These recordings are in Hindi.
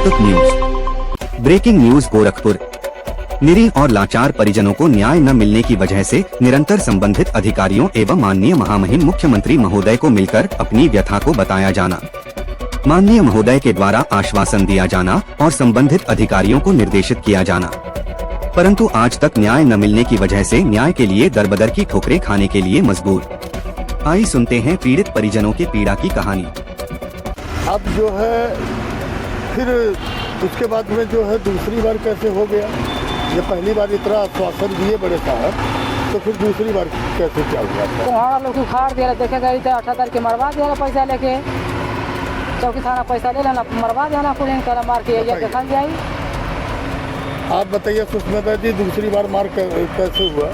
तक न्यूज। Breaking news Gorakhpur. निरीह और लाचार परिजनों को न्याय न मिलने की वजह से निरंतर संबंधित अधिकारियों एवं माननीय महामहिम मुख्यमंत्री महोदय को मिलकर अपनी व्यथा को बताया जाना, माननीय महोदय के द्वारा आश्वासन दिया जाना और संबंधित अधिकारियों को निर्देशित किया जाना, परंतु आज तक न्याय न मिलने की वजह से न्याय के लिए दरबदर की ठोकरें खाने के लिए मजबूर। आइए सुनते हैं पीड़ित परिजनों की पीड़ा की कहानी। अब जो है फिर उसके बाद में जो है दूसरी बार कैसे हो गया? ये पहली बार इतना आश्वासन दिए बड़े साहब, तो फिर दूसरी बार कैसे क्या हुआ? तुम्हारा लोग उखाड़ दिया, देखे गई थे 78 के मरवा दिया पैसा लेके, चौकी थाना पैसा ले लेना मरवा देना, पुलिस करा मार के देखा जाए। आप बताइए सुष्मिता जी, दूसरी बार मार कैसे हुआ?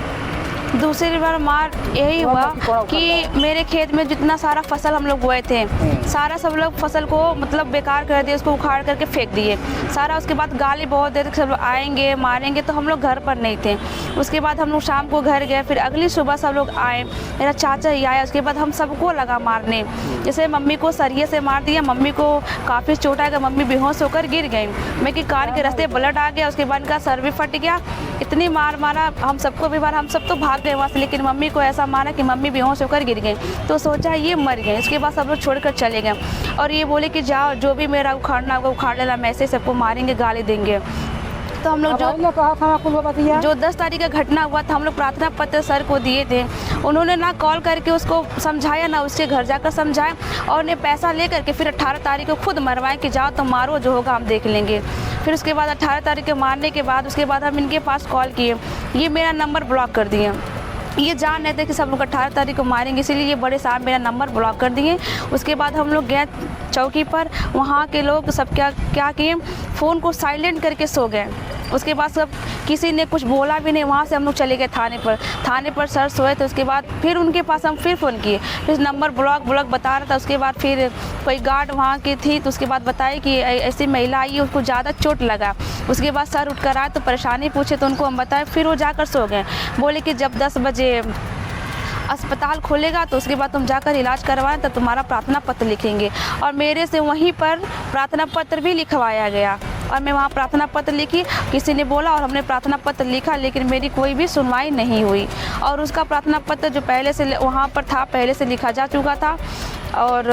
दूसरी बार मार यही हुआ कि मेरे खेत में जितना सारा फसल हम लोग बोए थे, सारा सब लोग फसल को मतलब बेकार कर दिए, उसको उखाड़ करके फेंक दिए सारा। उसके बाद गाली बहुत देर तक सब लोग आएंगे मारेंगे, तो हम लोग घर पर नहीं थे। उसके बाद हम लोग शाम को घर गए, फिर अगली सुबह सब लोग आए, मेरा चाचा ही आया। उसके बाद हम सबको लगा मारने, जैसे मम्मी को सरिये से मार दिया, मम्मी को काफ़ी चोट आ गया, मम्मी बेहोश होकर गिर गई, मैं कि कान के रास्ते ब्लड आ गया। उसके बाद इनका सर भी फट गया, इतनी मार मारा हम सबको भी मारा, हम सब तो भाग गए वहाँ से, लेकिन मम्मी को ऐसा मारा कि मम्मी बेहोश होकर गिर गई। तो सोचा ये मर गए। उसके बाद सब लोग छोड़कर चले गए और ये बोले कि जाओ जो भी मेरा उखाड़ना होगा उखाड़ लेना, मैं ऐसे सबको मारेंगे गाली देंगे। तो हम लोग जो 10 तारीख का घटना हुआ था, हम लोग प्रार्थना पत्र सर को दिए थे। उन्होंने ना कॉल करके उसको समझाया, ना उसके घर जाकर समझाया, और उन्हें पैसा ले करके फिर 18 तारीख को खुद मरवाए कि जाओ तो मारो, जो होगा हम देख लेंगे। फिर उसके बाद 18 तारीख को मारने के बाद उसके बाद हम इनके पास कॉल किए, ये मेरा नंबर ब्लॉक कर दिए। ये जान रहे थे कि सब लोग 18 तारीख को मारेंगे, इसीलिए ये बड़े साहब मेरा नंबर ब्लॉक कर दिए। उसके बाद हम लोग गए चौकी पर, वहाँ के लोग सब क्या किए, फ़ोन को साइलेंट करके सो गए। उसके बाद सब किसी ने कुछ बोला भी नहीं। वहाँ से हम लोग चले गए थाने पर सर सोए थे। उसके बाद फिर उनके पास हम फिर फ़ोन किए, फिर नंबर ब्लॉक बता रहा था। उसके बाद फिर कोई गार्ड वहाँ की थी, तो उसके बाद बताई कि ऐसी महिला आई है, उसको ज़्यादा चोट लगा। उसके बाद सर उठ कर आए तो परेशानी पूछे, तो उनको हम बताए, फिर वो जाकर सो गए। बोले कि जब 10 बजे अस्पताल खोलेगा तो उसके बाद तुम जाकर इलाज करवाएं, तो तुम्हारा प्रार्थना पत्र लिखेंगे। और मेरे से वहीं पर प्रार्थना पत्र भी लिखवाया गया, और मैं वहाँ प्रार्थना पत्र लिखी, किसी ने बोला और हमने प्रार्थना पत्र लिखा, लेकिन मेरी कोई भी सुनवाई नहीं हुई। और उसका प्रार्थना पत्र जो पहले से वहाँ पर था, पहले से लिखा जा चुका था। और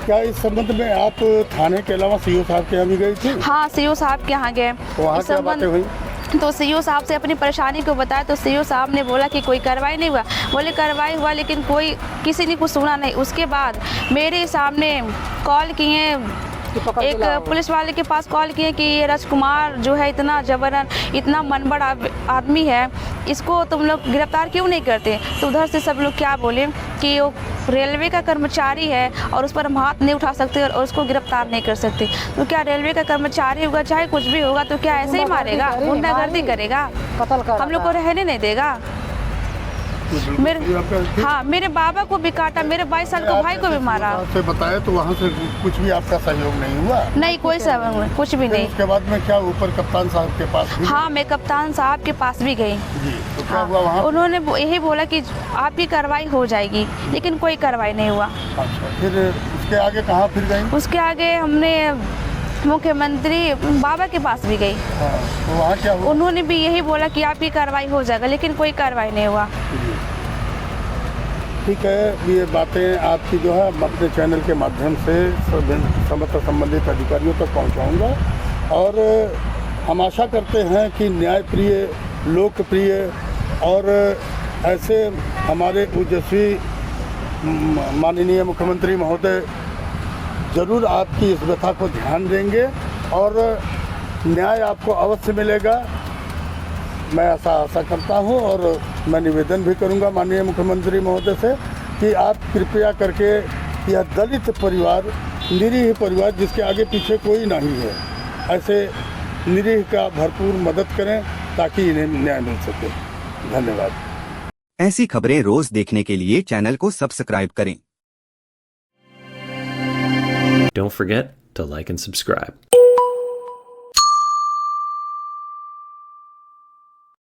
क्या इस संबंध में आप थाने के अलावा सीओ साहब के यहाँ भी गई थी? हाँ, सीओ साहब के यहाँ गए। वहाँ क्या बातें हुई? तो सीओ साहब से अपनी परेशानी को बताया, तो सीओ साहब ने बोला कि कोई कार्रवाई नहीं हुआ। बोले कार्रवाई हुआ, लेकिन किसी ने कुछ सुना नहीं। उसके बाद मेरे सामने कॉल किए, एक पुलिस वाले के पास कॉल किए कि ये राजकुमार जो है इतना जबरन, इतना मनबड़ आदमी है, इसको तुम लोग गिरफ्तार क्यों नहीं करते? तो उधर से सब लोग क्या बोले कि वो रेलवे का कर्मचारी है और उस पर हम हाथ नहीं उठा सकते और उसको गिरफ्तार नहीं कर सकते। तो क्या रेलवे का कर्मचारी होगा, चाहे कुछ भी होगा, तो क्या ऐसे ही मारेगा, गुंडागर्दी करेगा, हम लोग को रहने नहीं देगा? मेरे बाबा को भी काटा, मेरे 22 साल के भाई को भी मारा। से बताया तो वहाँ से कुछ भी आपका सहयोग नहीं हुआ? नहीं, कोई सहयोग नहीं, कुछ भी नहीं। उसके बाद में क्या ऊपर कप्तान साहब के पास भी? हाँ, मैं कप्तान साहब के पास भी गई। तो क्या हुआ वहाँ? उन्होंने यही बोला कि आपकी कार्रवाई हो जाएगी, लेकिन कोई कार्रवाई नहीं हुआ। अच्छा, फिर उसके आगे कहाँ फिर गई? उसके आगे हमने मुख्यमंत्री बाबा के पास भी गई। तो वहाँ क्या हुआ? उन्होंने भी यही बोला कि आपकी कार्रवाई हो जाएगा, लेकिन कोई कार्रवाई नहीं हुआ। ठीक है, ये बातें आपकी जो है अपने चैनल के माध्यम से समस्त संबंधित अधिकारियों तक पहुंचाऊंगा, और हम आशा करते हैं कि न्यायप्रिय, लोकप्रिय और ऐसे हमारे ओजस्वी माननीय मुख्यमंत्री महोदय ज़रूर आपकी इस व्यथा को ध्यान देंगे और न्याय आपको अवश्य मिलेगा। मैं ऐसा आशा करता हूं, और मैं निवेदन भी करूंगा माननीय मुख्यमंत्री महोदय से कि आप कृपया करके यह दलित परिवार, निरीह परिवार जिसके आगे पीछे कोई नहीं है, ऐसे निरीह का भरपूर मदद करें ताकि इन्हें न्याय मिल सके। धन्यवाद। ऐसी खबरें रोज देखने के लिए चैनल को सब्सक्राइब करें। Don't forget to like and subscribe.